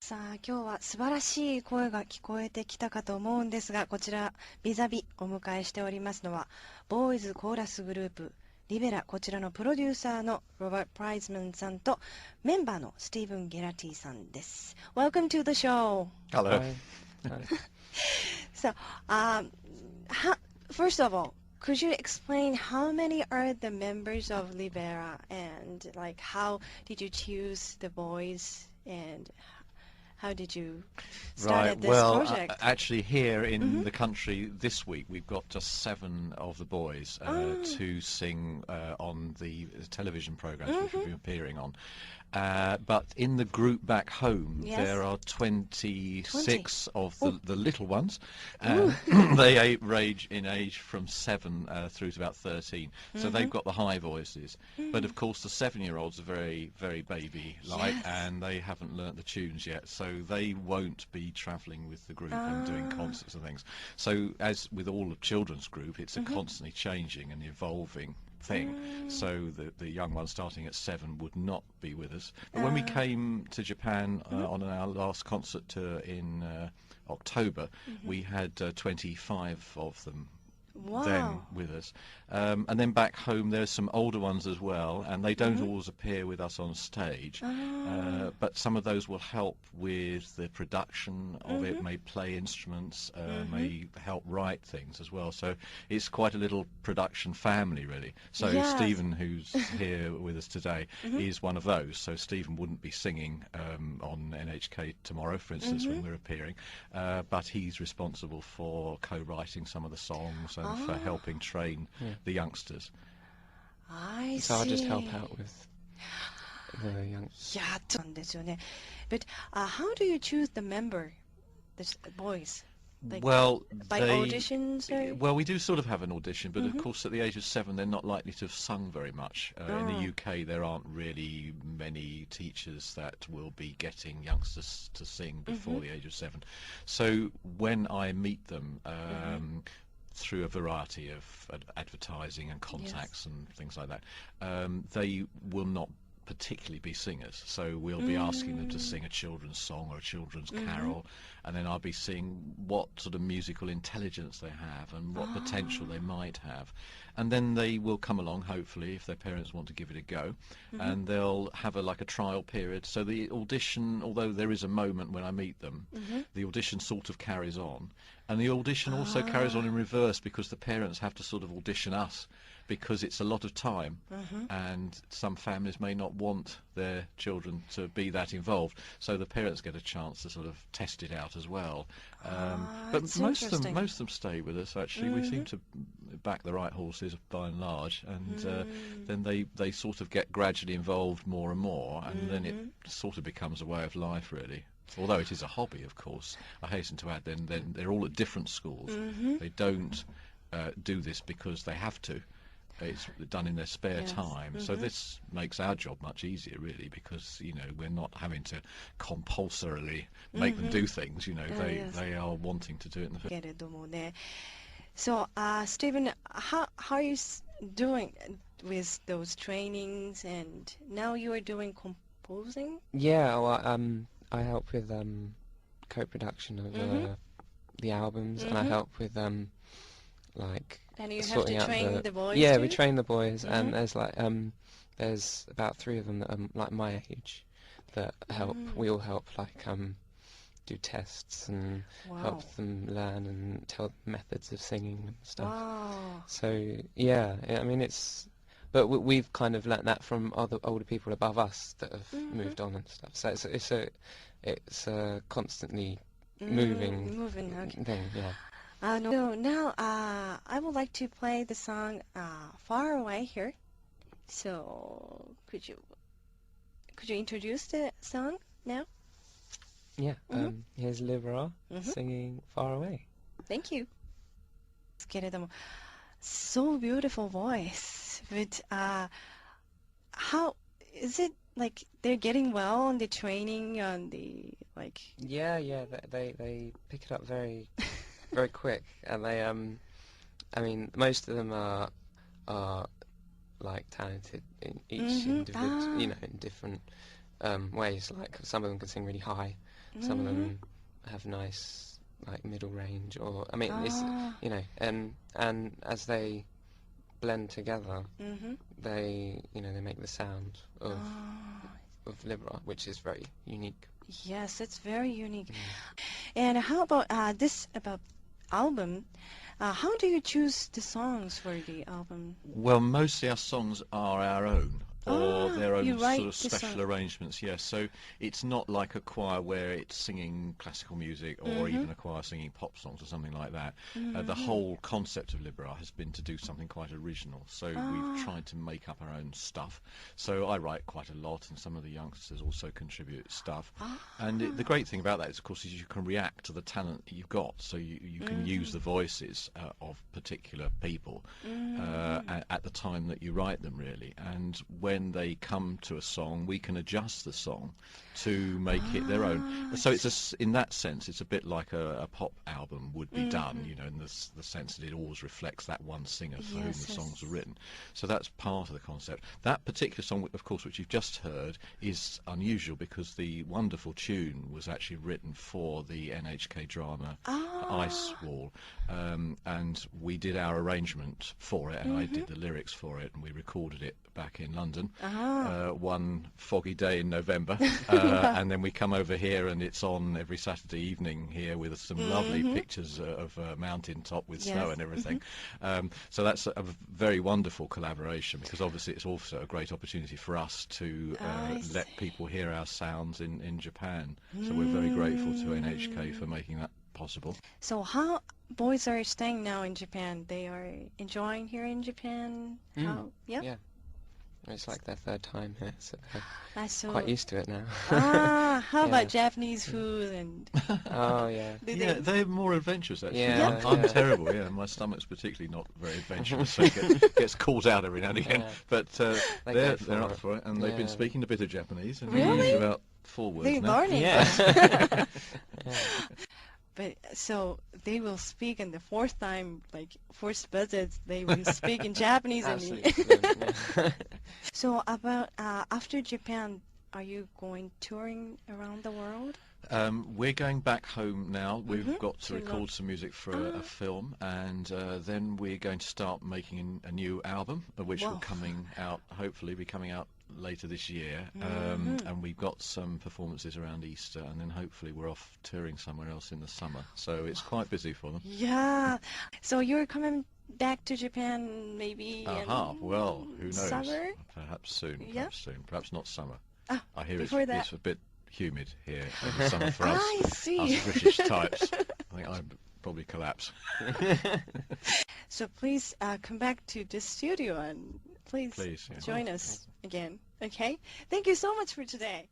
さあ今日は素晴らしい声が聞こえてきたかと思うんですが、こちらビザビお迎えしておりますのはボーイズコーラスグループリベラ、こちらのプロデューサーのロバート・プライズマンさんとメンバーのスティーブン・ゲラティさんです。 Welcome to the show. Hello. So, first of all, could you explain how many are the members of Libera and like how did you choose the boys and how did you start this project? Actually here in the country this week we've got just 7 of the boys to sing on the television programs which we've been appearing on. But in the group back home there are 26 of the little ones. They range in age from 7 through to about 13. So they've got the high voices. But of course the 7-year-olds are very, very baby-like and they haven't learnt the tunes yet. So they won't be travelling with the group and doing concerts and things. So as with all of children's group, it's a constantly changing and evolving thing. So the young ones starting at 7 would not be with us. But when we came to Japan on our last concert in October, we had 25 of them then with us. And then back home there's some older ones as well, and they don't always appear with us on stage, but some of those will help with the production of it, may play instruments, may help write things as well. So it's quite a little production family really. So Stephen, who's here with us today, is one of those. So Stephen wouldn't be singing on NHK tomorrow, for instance, when we're appearing, but he's responsible for co-writing some of the songs and for helping train the youngsters. I see. So I'll just help out with the youngsters. But how do you choose the boys? Like, well, by auditions? Or? Well, we do sort of have an audition, but of course at the age of 7 they're not likely to have sung very much. In the UK there aren't really many teachers that will be getting youngsters to sing before the age of 7. So when I meet them, through a variety of advertising and contacts and things like that, they will not particularly be singers, so we'll be asking them to sing a children's song or a children's carol, and then I'll be seeing what sort of musical intelligence they have and what potential they might have, and then they will come along, hopefully, if their parents want to give it a go, and they'll have a trial period. So the audition, although there is a moment when I meet them, the audition sort of carries on, and the audition also carries on in reverse, because the parents have to sort of audition us, because it's a lot of time, and some families may not want their children to be that involved, so the parents get a chance to sort of test it out as well. But most of them stay with us, actually. We seem to back the right horses by and large, and then they sort of get gradually involved more and more, and then it sort of becomes a way of life, really. Although it is a hobby, of course. I hasten to add, then they're all at different schools. They don't do this because they have to. It's done in their spare time, so this makes our job much easier, really, because we're not having to compulsorily make them do things. They are wanting to do it in the first. So, Stephen, how are you doing with those trainings, and now you are doing composing? Yeah, well, I help with co-production of the albums, and I help with and you have sorting to out train the boys Yeah, too? we train the boys, and there's about 3 of them that are like my age that help. We all help do tests and help them learn and tell them methods of singing and stuff. So yeah, I mean but we've kind of learnt that from older people above us that have moved on and stuff. So it's a constantly moving thing. Yeah. So now I would like to play the song Far Away here. So could you introduce the song now? Yeah. Here's Libera singing Far Away. Thank you. So beautiful voice. But how is it, like, they're getting well on the training on the Yeah, they pick it up very very quick, and they I mean most of them are like talented in each individual, in different ways. Like some of them can sing really high, some of them have nice like middle range, or I mean, it's and as they blend together, they they make the sound of Libra, which is very unique. Yes, it's very unique. And how about about album? How do you choose the songs for the album? Well, mostly our songs are our own, or their own sort of special arrangements, yes. So it's not like a choir where it's singing classical music, or even a choir singing pop songs or something like that. The whole concept of Libera has been to do something quite original, so we've tried to make up our own stuff. So I write quite a lot, and some of the youngsters also contribute stuff. And the great thing about that is, of course, is you can react to the talent that you've got, so you can use the voices of particular people at the time that you write them, really. And when they come to a song, we can adjust the song to make it their own. So it's in that sense, it's a bit like a pop album would be done, in the sense that it always reflects that one singer for whom the songs are written. So that's part of the concept. That particular song, of course, which you've just heard, is unusual because the wonderful tune was actually written for the NHK drama Ice Wall, and we did our arrangement for it, and I did the lyrics for it, and we recorded it back in London one foggy day in November, and then we come over here and it's on every Saturday evening here with some lovely pictures of a mountain top with snow and everything. So that's a very wonderful collaboration, because obviously it's also a great opportunity for us to let people hear our sounds in Japan. So we're very grateful to NHK for making that possible. So how boys are staying now in Japan? They are enjoying here in Japan? Yeah. It's like their third time here, so they're quite used to it now. How about Japanese food and? Oh yeah. They're more adventurous actually. Yeah, I'm terrible. Yeah, my stomach's particularly not very adventurous, so it gets called out every now and again. But they're up for it, and they've been speaking a bit of Japanese, and really about 4 words they're now. learning. Yeah. But so they will speak, and the fourth time, like fourth visit, they will speak in Japanese. So about after Japan, are you going touring around the world? We're going back home now. We've got to record some music for a film, and then we're going to start making a new album, which will hopefully be coming out later this year. And we've got some performances around Easter, and then hopefully we're off touring somewhere else in the summer. So it's quite busy for them. Yeah. So you're coming back to Japan maybe well, who knows? Summer? Perhaps soon. Yeah. Perhaps soon. Perhaps not summer. I hear it's a bit humid here in the summer for us. I see. Us British types. I think I'd probably collapse. So please come back to the studio and please join us again. Okay? Thank you so much for today.